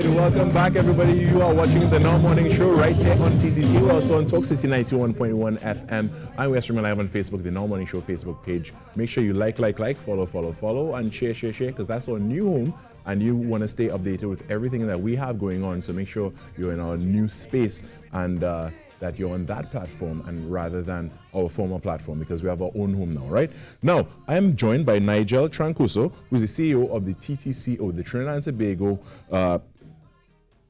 right, welcome back, everybody. You are watching the Now Morning Show right here on TTCO. We're also on Talk City 91.1 FM. And we're streaming live on Facebook, the Now Morning Show Facebook page. Make sure you like, follow, and share, because that's our new home. And you want to stay updated with everything that we have going on. So make sure you're in our new space and that you're on that platform and rather than our former platform, because we have our own home now, right? Now, I am joined by Nigel Trancoso, who's the CEO of the TTCO, the Trinidad and Tobago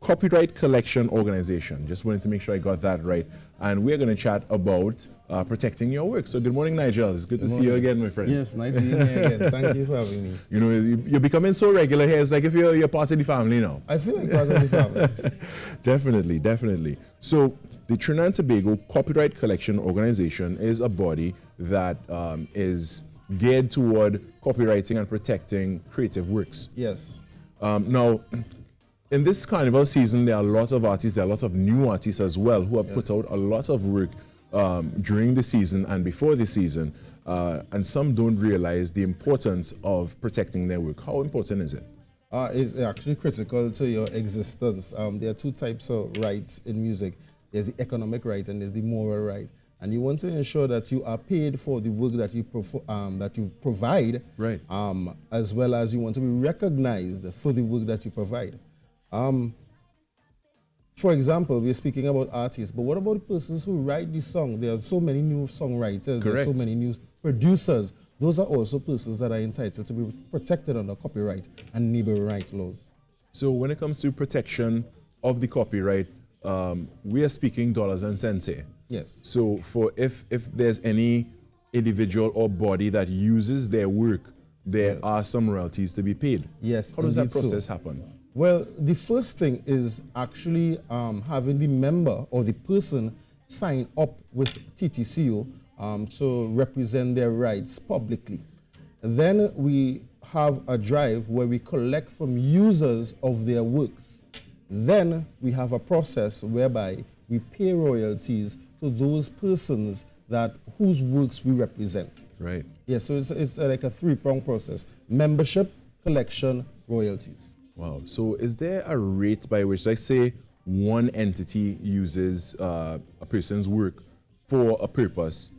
Copyright Collection Organization. Just wanted to make sure I got that right. And we're going to chat about protecting your work. So good morning, Nigel. It's good to see you again, my friend. Yes, nice being here again. Thank you for having me. You know, you're becoming so regular here. It's like if you're part of the family now. I feel like part of the family. Definitely. So the Trinidad and Tobago Copyright Collection Organization is a body that is geared toward copywriting and protecting creative works. Yes. Now, in this carnival season, there are a lot of artists, there are a lot of new artists as well who have put out a lot of work during the season and before the season, and some don't realize the importance of protecting their work. How important is it? It's actually critical to your existence. There are two types of rights in music. There's the economic right and there's the moral right. And you want to ensure that you are paid for the work that you provide, right? As well as you want to be recognized for the work that you provide. For example, we're speaking about artists, but what about the persons who write the song? There are so many new songwriters, there are so many new producers. Those are also persons that are entitled to be protected under copyright and neighboring rights laws. So when it comes to protection of the copyright, we are speaking dollars and cents here. Yes. So for if there's any individual or body that uses their work, there are some royalties to be paid. Yes. How does that process happen? Well, the first thing is actually having the member or the person sign up with TTCO to represent their rights publicly. Then we have a drive where we collect from users of their works. Then we have a process whereby we pay royalties to those persons whose works we represent. Right. Yeah, so it's like a three-pronged process: membership, collection, royalties. Wow. So is there a rate by which, like, say, one entity uses a person's work for a purpose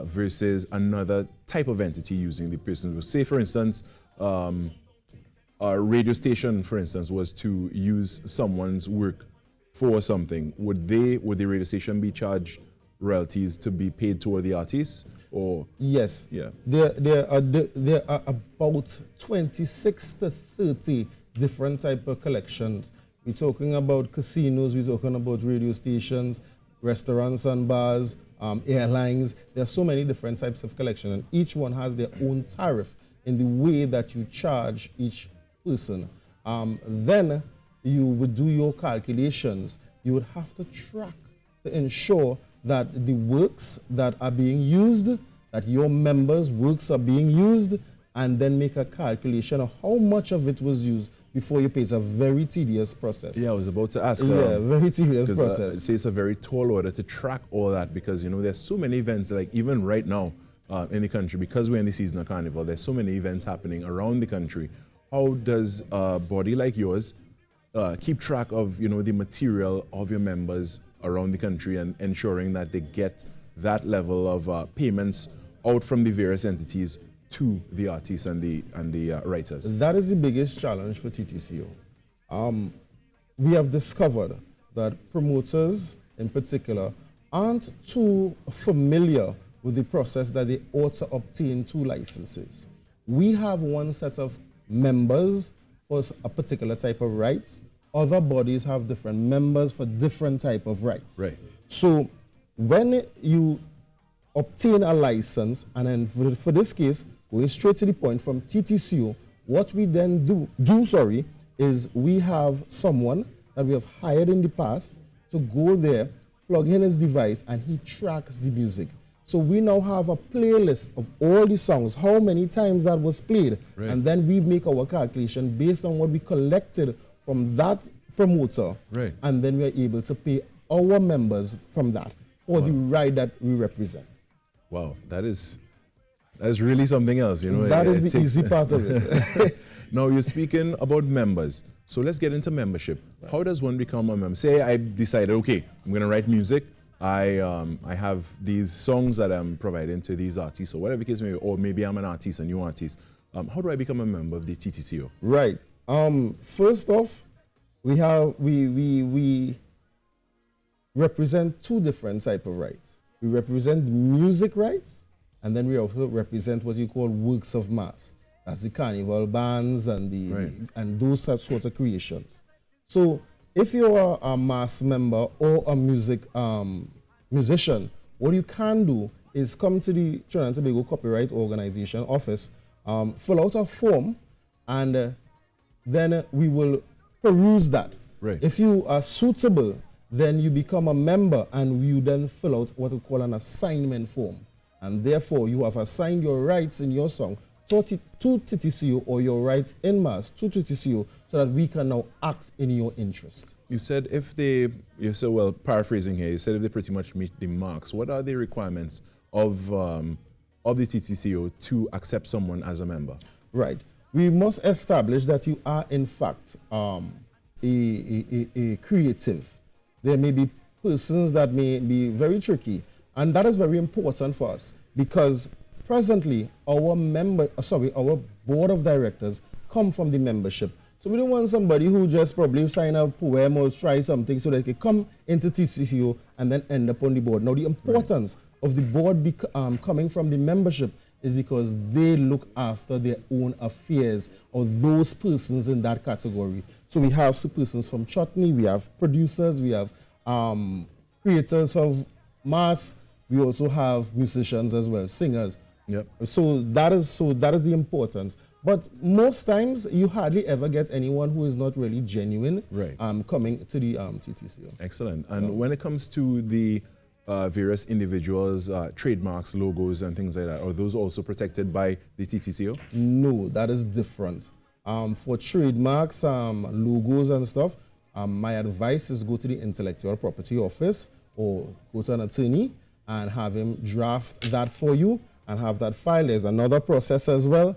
versus another type of entity using the person's work? Say, for instance, a radio station, for instance, was to use someone's work for something. Would the radio station be charged royalties to be paid toward the artist? Or yes. Yeah. There are about 26 to 30 different type of collections. We're talking about casinos, we're talking about radio stations, restaurants and bars, airlines. There are so many different types of collection, and each one has their own tariff in the way that you charge each person. Then you would do your calculations. You would have to track to ensure that the works that are being used, that your members' works are being used, and then make a calculation of how much of it was used before you pay. It's a very tedious process. Yeah, I was about to ask. Very tedious process. It's a very tall order to track all that, because, you know, there's so many events, like even right now in the country, because we're in the season of Carnival, there's so many events happening around the country. How does a body like yours keep track of, you know, the material of your members around the country and ensuring that they get that level of payments out from the various entities to the artists and the writers? That is the biggest challenge for TTCO. We have discovered that promoters in particular aren't too familiar with the process that they ought to obtain two licenses. We have one set of members for a particular type of rights. Other bodies have different members for different type of rights. Right. So when you obtain a license, and then for this case, going straight to the point from TTCO, what we then do is we have someone that we have hired in the past to go there, plug in his device, and he tracks the music. So we now have a playlist of all the songs, how many times that was played, right. And then we make our calculation based on what we collected from that promoter, right. And then we are able to pay our members from that for the right that we represent. Wow, that's really something else, you know. That is the easy part of it. Now, you're speaking about members. So let's get into membership. Right. How does one become a member? Say I decided, okay, I'm going to write music. I have these songs that I'm providing to these artists, or whatever the case may be, or maybe I'm an artist, a new artist. How do I become a member of the TTCO? Right. First off, we represent two different type of rights. We represent music rights, and then we also represent what you call works of mass. That's the carnival bands and and those sorts of creations. So if you're a mass member or a musician, what you can do is come to the Trinidad and Tobago Copyright Organization office, fill out a form, and then we will peruse that. Right. If you are suitable, then you become a member, and you then fill out what we call an assignment form. And therefore, you have assigned your rights in your song to TTCO, or your rights in mass to TTCO, so that we can now act in your interest. You said well, paraphrasing here, you said if they pretty much meet the marks, what are the requirements of the TTCO to accept someone as a member? Right. We must establish that you are, in fact, a creative. There may be persons that may be very tricky, and that is very important for us, because presently our board of directors come from the membership. So we don't want somebody who just probably sign a poem or try something so that they can come into TTCO and then end up on the board. Now, the importance of the board coming from the membership is because they look after their own affairs, or those persons in that category. So we have persons from Chutney, we have producers, we have creators of mass, we also have musicians as well, singers. Yep. So that is the importance. But most times you hardly ever get anyone who is not really genuine coming to the TTCO. Excellent. And when it comes to the various individuals, trademarks, logos, and things like that, are those also protected by the TTCO? No, that is different. For trademarks, logos and stuff, my advice is go to the intellectual property office or go to an attorney and have him draft that for you and have that filed. There's another process as well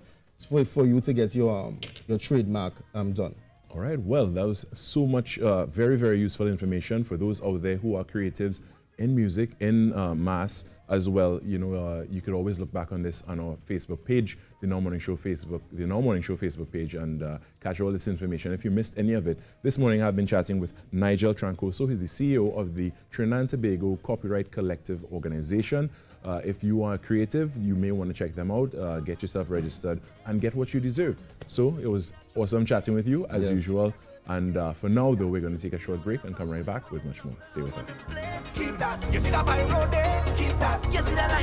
for you to get your trademark done. All right, well, that was so much very, very useful information for those out there who are creatives in music, in mass as well. You know, you could always look back on this on our Facebook page, the Now Morning Show Facebook page, and catch all this information if you missed any of it. This morning I've been chatting with Nigel Trancoso. He's the CEO of the Trinidad and Tobago Copyright Collective Organization. If you are creative, you may want to check them out, get yourself registered, and get what you deserve. So it was awesome chatting with you, as usual. And for now, though, we're going to take a short break and come right back with much more. Stay with us. Keep that. You see that by road there? Keep that. You see that